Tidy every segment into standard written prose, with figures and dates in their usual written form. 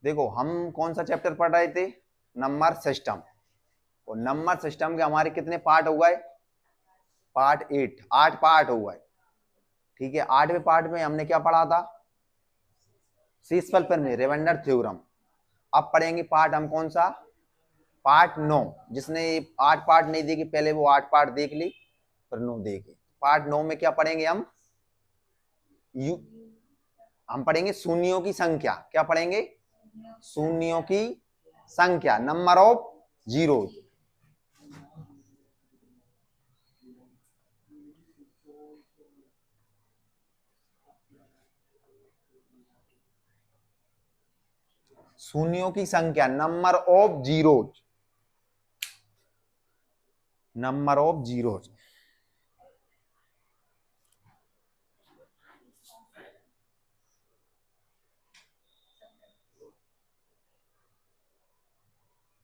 देखो हम कौन सा चैप्टर पढ़ रहे थे, नंबर सिस्टम। और नंबर सिस्टम के हमारे कितने पार्ट हो गए, पार्ट 8, 8 पार्ट हो गए। ठीक है, 8वें पार्ट में हमने क्या पढ़ा था, सीसफल पर में रेवेंडर थ्योरम। अब पढ़ेंगे पार्ट हम कौन सा, पार्ट 9। जिसने 8 पार्ट नहीं देखे पहले वो 8 पार्ट देख ली, फिर 9 देखे। पार्ट 9 में क्या पढ़ेंगे हम पढ़ेंगे शून्यों की संख्या। क्या पढ़ेंगे, शून्यों की संख्या, नंबर ऑफ जीरो। शून्यों की संख्या, number of zeros, number of zeros.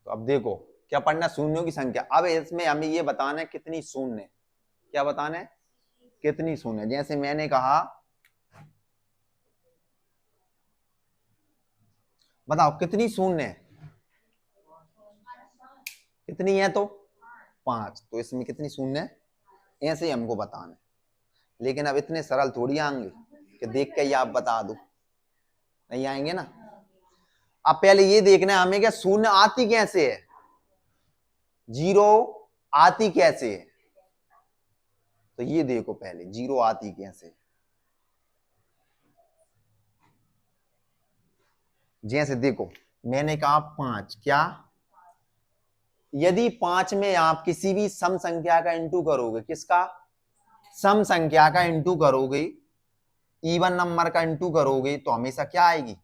तो अब देखो क्या पढ़ना, शून्यों की संख्या। अब इसमें हमें ये बताना है कितनी शून्य, क्या बताना है, कितनी शून्य। जैसे मैंने कहा, बताओ कितनी शून्य है, कितनी है तो 5। तो इसमें कितनी शून्य है, ऐसे ही हमको बताना है। लेकिन अब इतने सरल थोड़ी आएंगे कि देख के ही आप बता दो, नहीं आएंगे ना। अब पहले ये देखना है हमें, क्या शून्य आती कैसे है, जीरो आती कैसे है। तो ये देखो पहले जीरो आती कैसे। जैसे देखो मैंने कहा 5, क्या, यदि 5 में आप किसी भी सम संख्या का इंटू करोगे, किसका, सम संख्या का इंटू करोगे, इवन नंबर का इंटू करोगे, तो हमेशा क्या आएगी,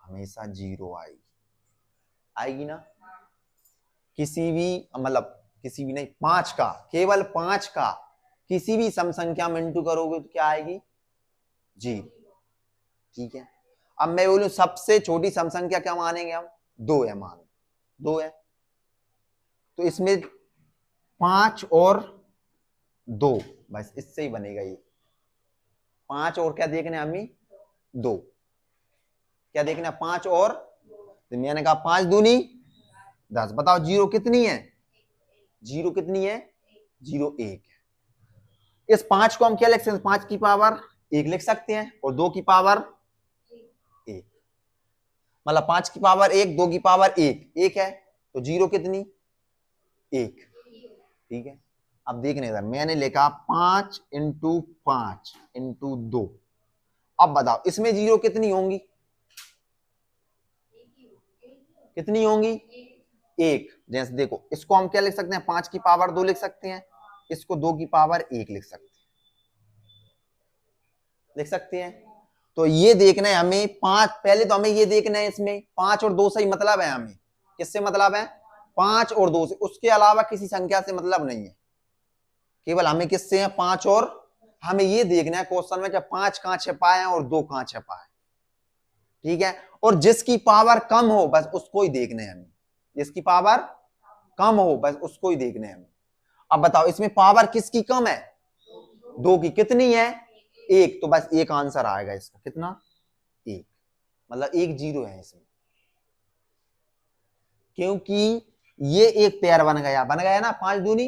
हमेशा जीरो आएगी, आएगी ना। किसी भी मतलब किसी भी नहीं, 5 का, केवल 5 का किसी भी सम संख्या में इंटू करोगे तो क्या आएगी, जीरो। ठीक है, अब मैं बोलूं सबसे छोटी सम संख्या क्या मानेंगे हम, 2 है, मान 2 है। तो इसमें 5 और 2, बस इससे ही बनेगा ये। 5 और क्या देखना है हमें, 2। क्या देखना है, 5 और, तो मैंने कहा 5 दूनी 10। बताओ जीरो कितनी है, जीरो कितनी है, जीरो 1 है। इस 5 को हम क्या लिख सकते हैं, 5 की पावर 1 लिख सकते हैं, और 2 की पावर 1। मतलब 5 की पावर 1, 2 की पावर 1, 1 है। तो जीरो कितनी, 1। ठीक है, अब देखने का मैंने लिखा 5 इंटू 5 इंटू 2। अब बताओ इसमें जीरो कितनी होंगी, कितनी होंगी, 1। जैसे देखो इसको हम क्या लिख सकते हैं, 5 की पावर 2 लिख सकते हैं, इसको 2 की पावर 1 लिख सकते हैं, लिख सकते हैं। तो ये देखना है हमें 5, पहले तो हमें ये देखना है इसमें 5 और 2 से ही मतलब है हमें, किससे मतलब है, 5 और 2 से, उसके अलावा किसी संख्या से मतलब नहीं है। केवल हमें किससे है, 5 और, हमें ये देखना है क्वेश्चन में, जब 5 कहां छिपा है और 2 कहां छिपा है। ठीक है, और जिसकी पावर कम हो बस उसको ही देखने हैं हमें, जिसकी पावर कम हो बस उसको ही देखने हैं हमें। अब बताओ इसमें पावर किसकी कम है, 2 की, कितनी है, 1। तो बस एक आंसर आएगा इसका, कितना, 1। मतलब 1 जीरो है इसमें, क्योंकि ये एक पेयर बन गया ना, 5 दूनी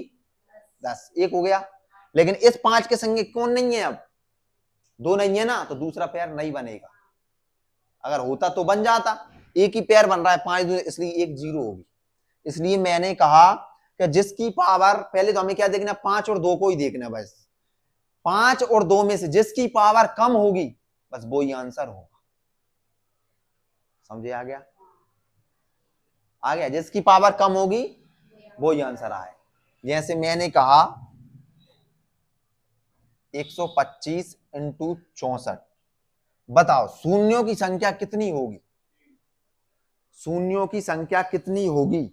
10, 1 हो गया। लेकिन इस 5 के संगे कौन नहीं है, अब 2 नहीं है ना, तो दूसरा पेयर नहीं बनेगा। अगर होता तो बन जाता, एक ही पेयर बन रहा है 5 दूनी, इसलिए 1 जीरो होगी। इसलिए मैंने कहा कि जिसकी पावर, पहले तो हमें क्या देखना, 5 और 2 को ही देखना, बस 5 और 2 में से जिसकी पावर कम होगी बस वो ही आंसर होगा। समझे, आ गया, आ गया, जिसकी पावर कम होगी वो ही आंसर आए। जैसे मैंने कहा 125 इंटू 64। बताओ शून्यों की संख्या कितनी होगी, शून्यों की संख्या कितनी होगी।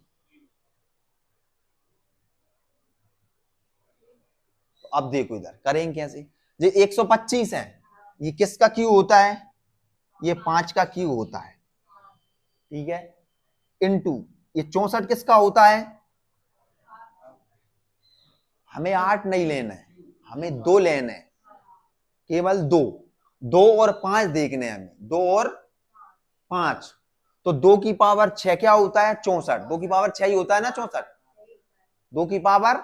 तो अब देखो इधर करेंगे कैसे, ये 125 है, ये किसका क्यू होता है, ये 5 का क्यू होता है। ठीक है, इनटू ये 64 किसका होता है, हमें 8 नहीं लेना है, हमें 2 लेना है, केवल 2। 2 और 5 देखने हैं हमें, 2 और 5। तो 2 की पावर 6 क्या होता है? 64। 2 की पावर 6 ही होता है ना 64। 2 की पावर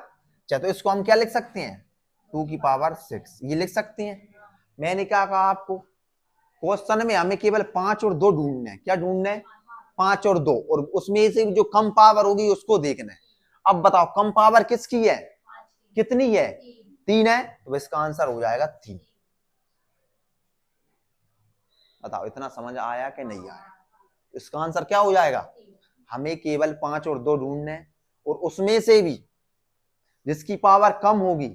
6, तो इसको हम क्या लिख सकते हैं? 2 की पावर 6 ये लिख सकते हैं। मैंने क्या कहा आपको, क्वेश्चन में हमें केवल 5 और 2 ढूंढना है। क्या ढूंढना है? 5 और 2, और उसमें से जो कम पावर होगी उसको देखना है। अब बताओ कम पावर किसकी है? कितनी है? 3 है, तो इसका आंसर हो जाएगा 3। बताओ इतना समझ आया कि नहीं आया? इसका आंसर क्या हो जाएगा? हमें केवल 5 और 2 ढूंढना है, और उसमें से भी जिसकी पावर कम होगी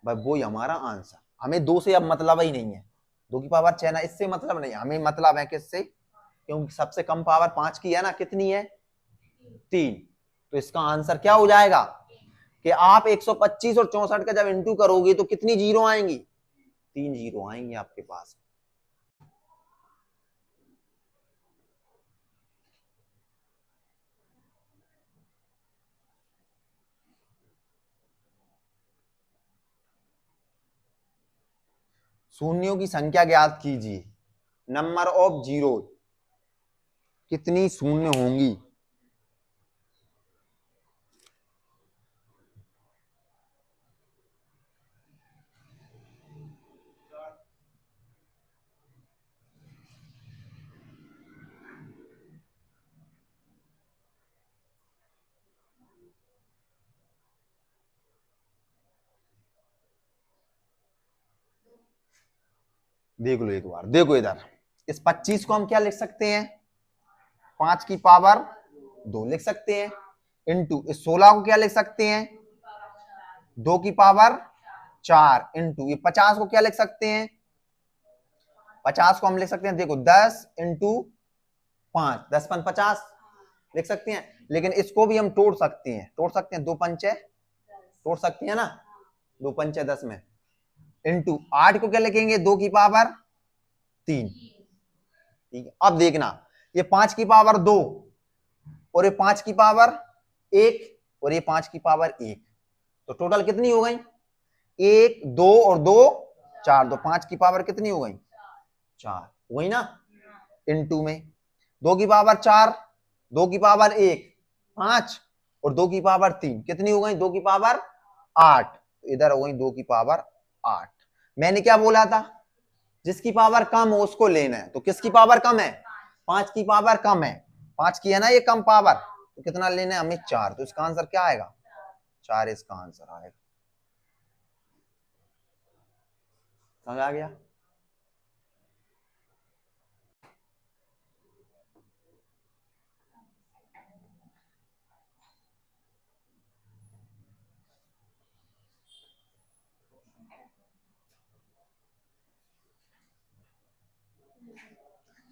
भाई वो ही हमारा आंसर। हमें 2 से अब मतलब ही नहीं है। 2 की पावर 6 ना, इससे मतलब नहीं, हमें मतलब है किससे? क्योंकि सबसे कम पावर 5 की है ना, कितनी है? 3। तो इसका आंसर क्या हो जाएगा कि आप 125 और 64 का जब इंटू करोगे तो कितनी जीरो आएंगी? 3 जीरो आएंगी आपके पास। शून्यों की संख्या ज्ञात कीजिए। नंबर ऑफ जीरो, कितनी शून्य होंगी? देख लो एक बार, देखो इधर, इस 25 को हम क्या लिख सकते हैं? 5 की पावर 2 लिख सकते हैं, इंटू इस 16 को क्या लिख सकते हैं? 2 की पावर 4, इंटू ये 50 को क्या लिख सकते हैं? 50 को हम लिख सकते हैं, देखो 10 इंटू 5, 10 पन 50 लिख सकते हैं। लेकिन इसको भी हम तोड़ सकते हैं, तोड़ सकते हैं, 2 पंचे तोड़ सकते हैं ना, 2 पंचे 10 में, इंटू 8 को क्या लिखेंगे? 2 की पावर 3। ठीक है, अब देखना, ये 5 की पावर 2 और ये 5 की पावर 1 और ये 5 की पावर 1, तो टोटल कितनी हो गई? 1 2 और 2 4, तो 5 की पावर कितनी हो गई? 4 वही ना, इनटू में 2 की पावर 4, 2 की पावर 1 5 और 2 की पावर 3 कितनी हो गई? 2 की पावर 8, इधर हो गई 2 की पावर 8। मैंने क्या बोला था? जिसकी पावर कम हो उसको लेना है, तो किसकी पावर कम है? 5 की पावर कम है, 5 की है ना ये कम पावर, तो कितना लेना है हमें? 4। तो इसका आंसर क्या आएगा? 4 इसका आंसर आएगा। समझ आ गया?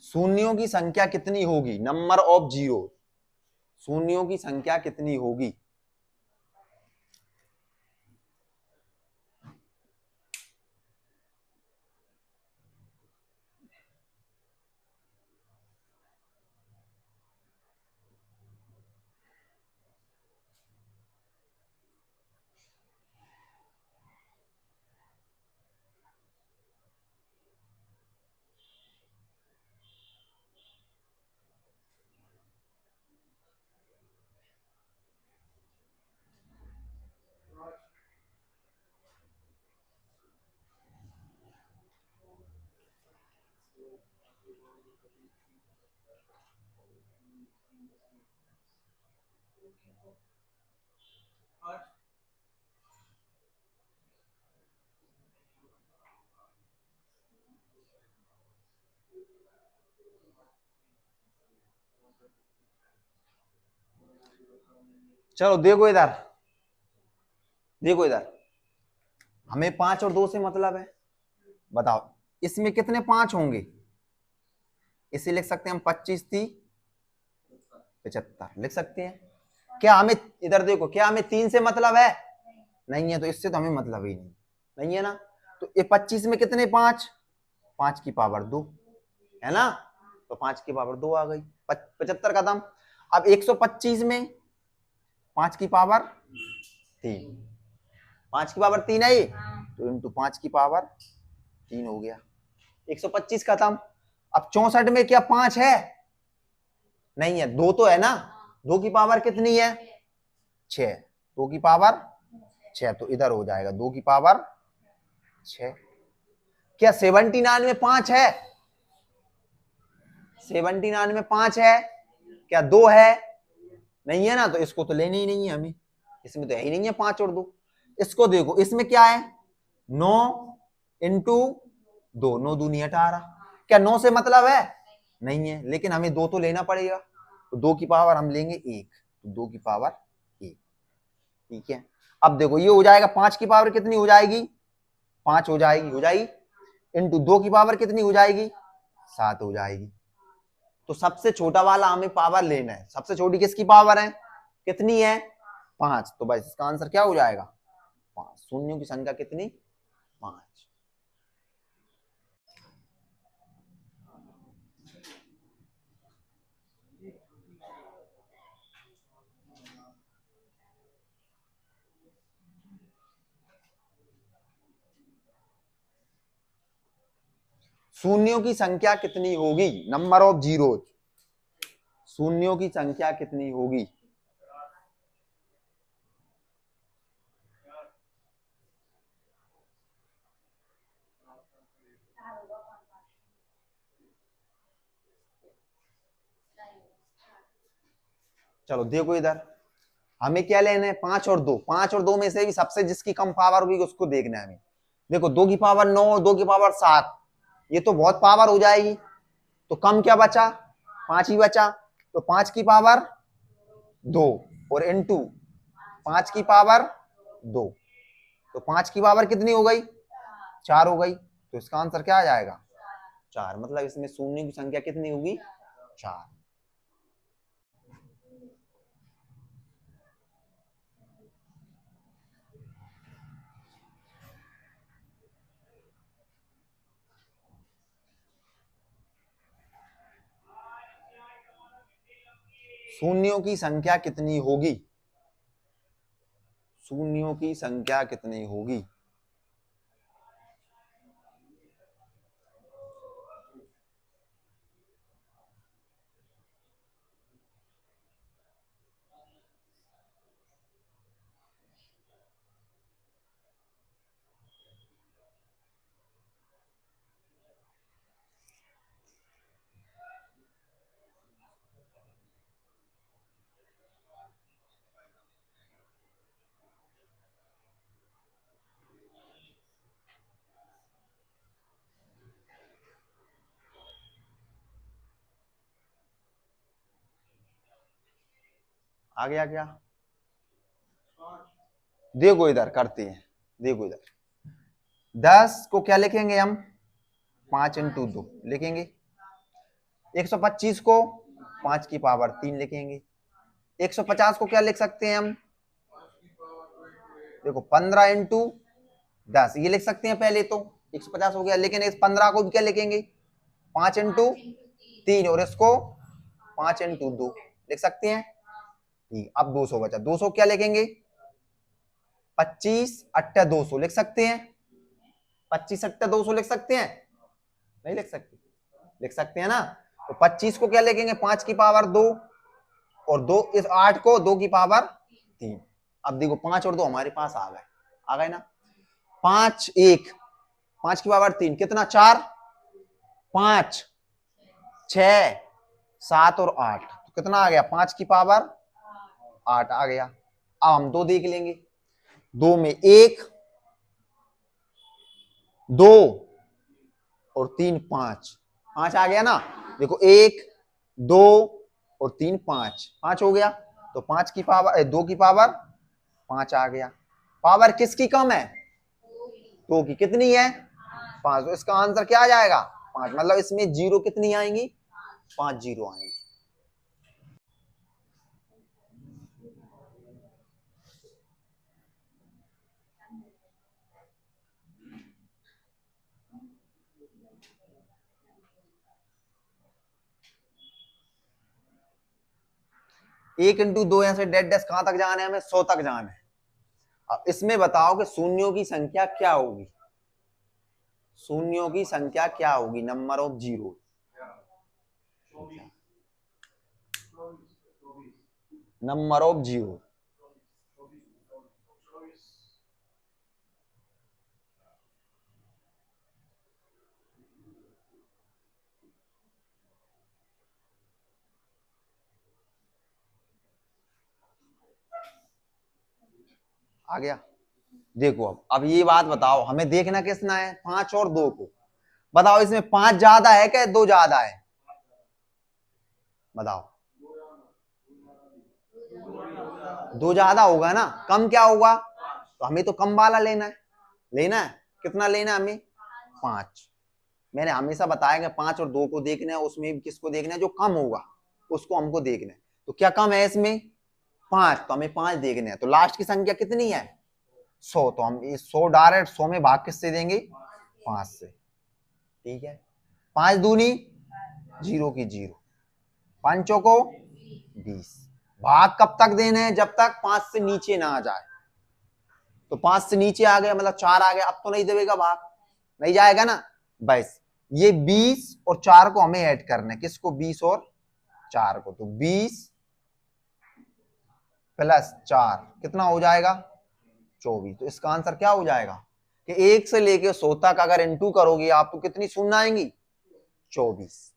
शून्यों की संख्या कितनी होगी? नंबर ऑफ जीरो, शून्यों की संख्या कितनी होगी? चलो देखो इधर, देखो इधर, हमें 5 और 2 से मतलब है। बताओ इसमें कितने 5 होंगे? इसे लिख सकते हैं हम 25 थी 75 लिख सकते हैं। क्या हमें, इधर देखो, क्या हमें 3 से मतलब है? नहीं है, तो इससे तो हमें मतलब ही नहीं, नहीं है ना। तो ये 25 में कितने 5? 5 की पावर 2 है ना, तो 5 की पावर 2 आ गई, 75 का दाम। अब 125 में 5 की पावर 3, 5 की पावर 3 है, तो इंटू 5 की पावर 3 हो गया, 125 खत्म। अब 64 में क्या 5 है? नहीं है, 2 तो है ना, 2 की पावर कितनी है 6, 2 की पावर 6, तो इधर हो जाएगा 2 की पावर 6। क्या 79 में 5 है? 79 में 5 है क्या? 2 है? नहीं है ना, तो इसको तो लेनी ही नहीं है हमें, इसमें तो है ही नहीं है 5 और 2। इसको देखो, इसमें क्या है 9 इंटू 2, 9 दूनी 18। क्या 9 से मतलब है? नहीं है, लेकिन हमें 2 तो लेना पड़ेगा, तो 2 की पावर हम लेंगे 1, तो 2 की पावर 1। ठीक है, अब देखो ये हो जाएगा 5 की पावर कितनी हो जाएगी 5 हो जाएगी इंटू 2 की पावर कितनी हो जाएगी 7 हो जाएगी। तो सबसे छोटा वाला हमें पावर लेना है, सबसे छोटी किसकी पावर है कितनी है 5, तो बस इसका आंसर क्या हो जाएगा 5। शून्यों की संख्या कितनी 5। शून्यों की संख्या कितनी होगी, नंबर ऑफ जीरोज, शून्यों की संख्या कितनी होगी? चलो देखो इधर, हमें क्या लेना है 5 और 2, 5 और 2 में से भी सबसे जिसकी कम पावर होगी उसको देखना है हमें। देखो 2 की पावर 9 और 2 की पावर 7, ये तो बहुत पावर हो जाएगी, तो कम क्या बचा 5 ही बचा, तो 5 की पावर 2 और इनटू 5 की पावर 2, तो 5 की पावर कितनी हो गई 4 हो गई, तो इसका आंसर क्या आ जाएगा 4। मतलब इसमें शून्य की संख्या कितनी होगी 4। शून्यों की संख्या कितनी होगी, शून्यों की संख्या कितनी होगी? आ गया क्या? देखो इधर करते हैं, देखो इधर 10 को क्या लिखेंगे हम 5 इंटू 2 लिखेंगे, 125 को 5 की पावर 3 लिखेंगे, 150 को क्या लिख सकते हैं हम, देखो 15 इंटू 10 ये लिख सकते हैं पहले, तो 150 हो गया, लेकिन इस 15 को भी क्या लिखेंगे 5 इंटू 3, और इसको 5 इंटू 2 लिख सकते हैं। ठीक, अब 200 बचा, 200 क्या लिखेंगे 25 अट्ठा 200 लिख सकते हैं, 25 अट्ठा 200 लिख सकते हैं, नहीं लिख सकते, लिख सकते हैं ना। तो 25 को क्या लिखेंगे 5 की पावर 2, और 2 इस 8 को 2 की पावर 3। अब देखो 5 और 2 हमारे पास आ गए ना, 5 1 5 की पावर 3 कितना 4, 5 6 7 और 8, तो कितना आ गया 5 की पावर 8 आ गया। अब हम 2 देख लेंगे, 2 में 1 2 और 3 5, 5 आ गया ना। देखो 1 2 और 3 5, 5 हो गया, तो 5 की पावर 2 की पावर 5 आ गया। पावर किसकी कम है 2 की, कितनी है 5, तो इसका आंसर क्या आ जाएगा 5। मतलब इसमें जीरो कितनी आएंगी 5 जीरो आएंगी। एक इंटू 2 यहां से डेड डैश कहां तक जाना है हमें 100 तक जाना है। अब इसमें बताओ कि शून्यों की संख्या क्या होगी, शून्यों की संख्या क्या होगी, number of zero. Number of zero. आ गया। देखो अब ये बात बताओ, हमें देखना किसना है, 5 और 2 को। बताओ इसमें 5 ज्यादा है क्या 2 ज्यादा है? बताओ। 2 ज्यादा होगा ना, कम क्या होगा? तो हमें तो कम वाला लेना है। लेना है कितना लेना है हमें? 5। मैंने हमेशा बताया कि 5 और 2 को देखना है, उसमें भी किसको देखना है? जो कम होगा उसको हमको देखना है। तो क्या कम है इसमें? 5, तो हमें 5 देखने हैं। तो लास्ट की संख्या कितनी है? 100। तो हम इस 100 डायरेक्ट 100 में भाग किससे देंगे? 5 से। ठीक है। 5 दूनी 0 की 0, 5 को 20। भाग कब तक देने हैं? जब तक 5 से नीचे ना आ जाए। तो 5 से नीचे आ गया मतलब 4 आ गया, अब तो नहीं देगा भाग, नहीं जाएगा ना। बस ये 20 और 4 को हमें ऐड करना है। किसको? 20 और 4 को। तो 20 प्लस 4 कितना हो जाएगा? 24। तो इसका आंसर क्या हो जाएगा कि 1 से लेके 100 तक अगर इंटू करोगे आप तो कितनी शून्य आएंगी? 24।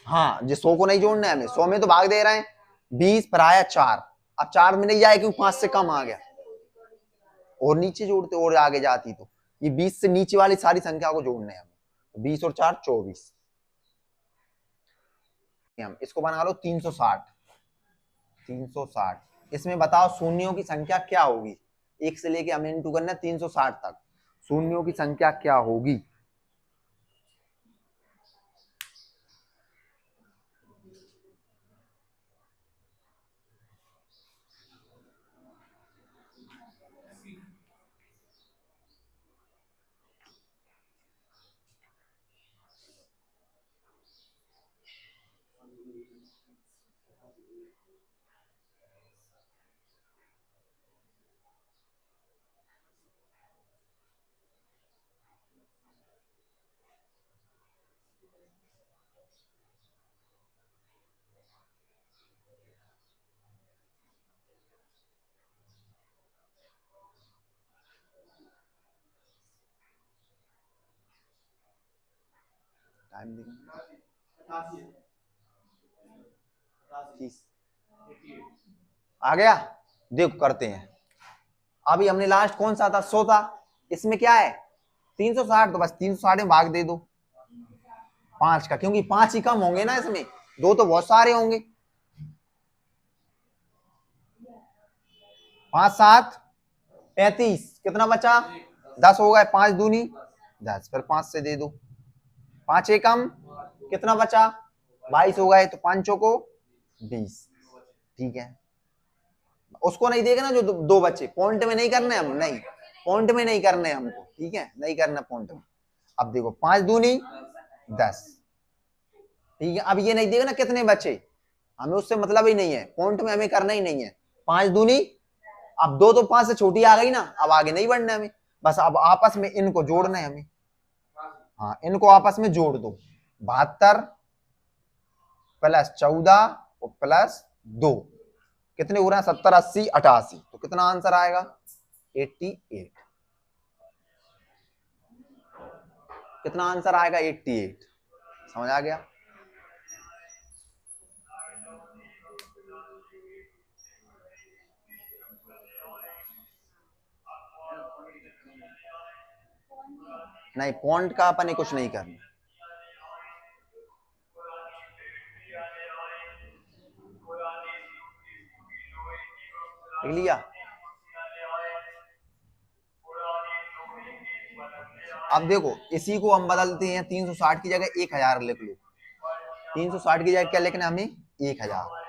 हाँ, जिस 100 को नहीं जोड़ना है हमें, 100 में तो भाग दे रहे हैं। 20 पर आया 4, अब 4 में नहीं जाए क्योंकि 5 से कम आ गया। और नीचे जोड़ते और आगे जाती तो ये 20 से नीचे वाली सारी संख्या को जोड़ने हैं हमें। 20 और 4 24। हम इसको बना लो 360। 360 इसमें बताओ शून्यों की संख्या क्या होगी? 1 से लेके हमें इंटू करना है 360 तक, शून्यों की संख्या क्या होगी? टाइम देखो। 30 आ गया। देखो करते हैं। अभी हमने लास्ट कौन सा था? 100 था। इसमें क्या है? 360। तो बस 360 में भाग दे दो 5 का, क्योंकि 5 ही कम होंगे ना इसमें, 2 तो बहुत सारे होंगे। 5 7 35, कितना बचा? 10 हो गए। 5 दूनी 10, फिर 5 से दे दो। 5 एकम कितना बचा? 22 हो गए। तो 5 को 20। ठीक है। उसको नहीं देखना जो 2 बच्चे, पॉइंट में नहीं करने हम, नहीं पॉइंट में नहीं करने हमको, ठीक है, नहीं करना पॉइंट में। अब देखो 5 दूनी 10। ठीक है। अब ये नहीं देखना कितने बचे, हमें उससे मतलब ही नहीं है, पॉइंट में हमें करना ही नहीं है। 5 दूनी, अब 2 तो 5 से छोटी आ गई ना, अब आगे नहीं बढ़ना हमें, बस अब आपस में इनको जोड़ना है हमें। हाँ, इनको आपस में जोड़ दो। 72 प्लस 14 और प्लस 2 कितने हो रहे हैं? 70 80 88। तो कितना आंसर आएगा? 88। कितना आंसर आएगा? 88। समझ आ गया? नहीं, पॉइंट का अपन ने कुछ नहीं करना। लिख लिया? अब देखो इसी को हम बदलते हैं, 360 की जगह 1000 लिख लो। 360 की जगह क्या लिखना है हमें? 1000।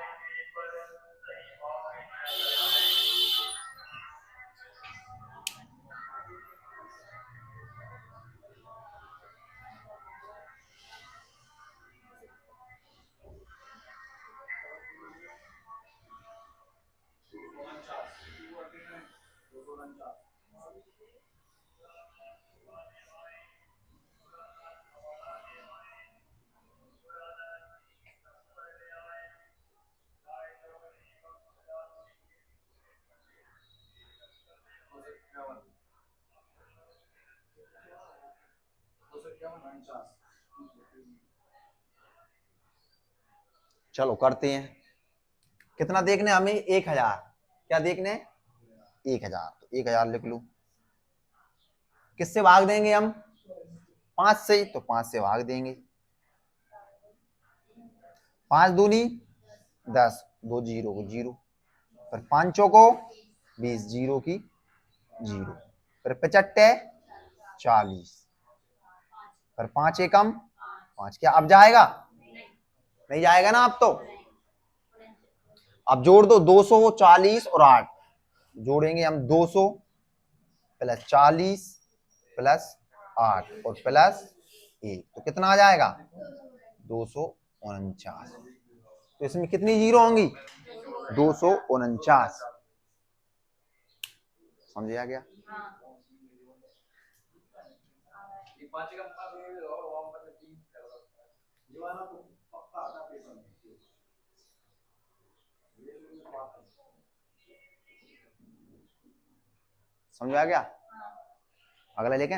चलो करते हैं। कितना देखने हमें? 1000। क्या देखने? 1000। तो 1000 लिख लू। किससे भाग देंगे हम? 5 से। तो 5 से भाग देंगे। 5 दूनी 10, 2 जीरो को जीरो, फिर 5 को 20, जीरो की जीरो, फिर 55 40, फिर 5 एकम 5। क्या अब जाएगा? नहीं जाएगा ना अब तो। अब जोड़ दो 240 और 8। जोड़ेंगे हम 200 प्लस 40 प्लस 8 और प्लस 1, तो कितना आ जाएगा? 249। तो इसमें कितनी जीरो होंगी? 249। समझ आ गया? समझ आ गया? अगला लेके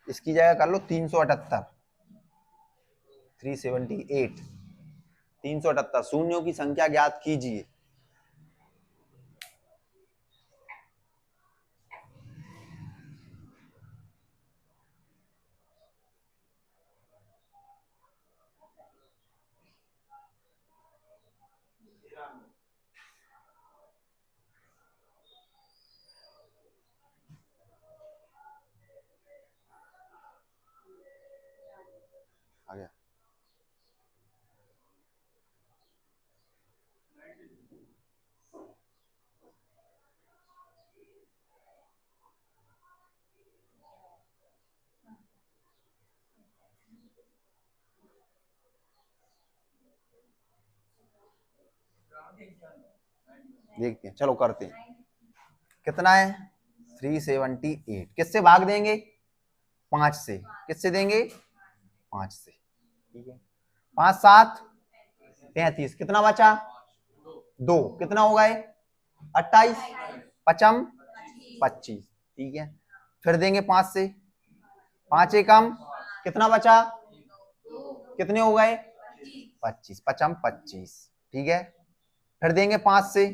इसकी जगह कर लो 378, 378। 378 शून्यों की संख्या ज्ञात कीजिए। आ गया? देखते हैं, चलो करते हैं। कितना है? 378। किससे भाग देंगे? 5 से। किससे देंगे? 5 से। ठीक है। 5 7 35। कितना बचा? 2। कितना हो गए? 28 पचम 25। ठीक है। फिर देंगे 5 से। 5 एकम कितना बचा? कितने हो गए? 25 पचम 25। ठीक है। फिर देंगे 5 से।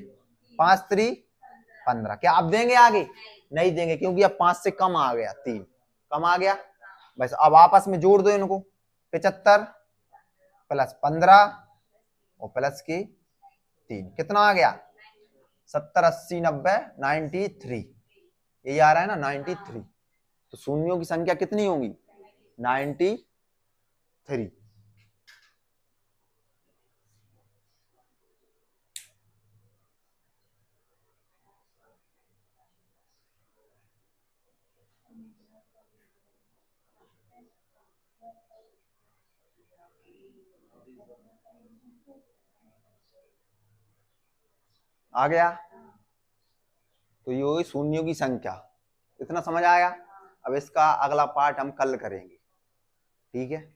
5 3 15। क्या अब देंगे आगे? नहीं देंगे, क्योंकि अब 5 से कम आ गया, 3 कम आ गया। बस अब आपस में जोड़ दो इनको। 75 प्लस 15 और प्लस के 3, कितना आ गया? 70 80 90 93। ये आ रहा है ना 93। तो शून्यों की संख्या कितनी होगी? 93। आ गया? तो ये होगी शून्यों की संख्या। इतना समझ आया? अब इसका अगला पार्ट हम कल करेंगे। ठीक है।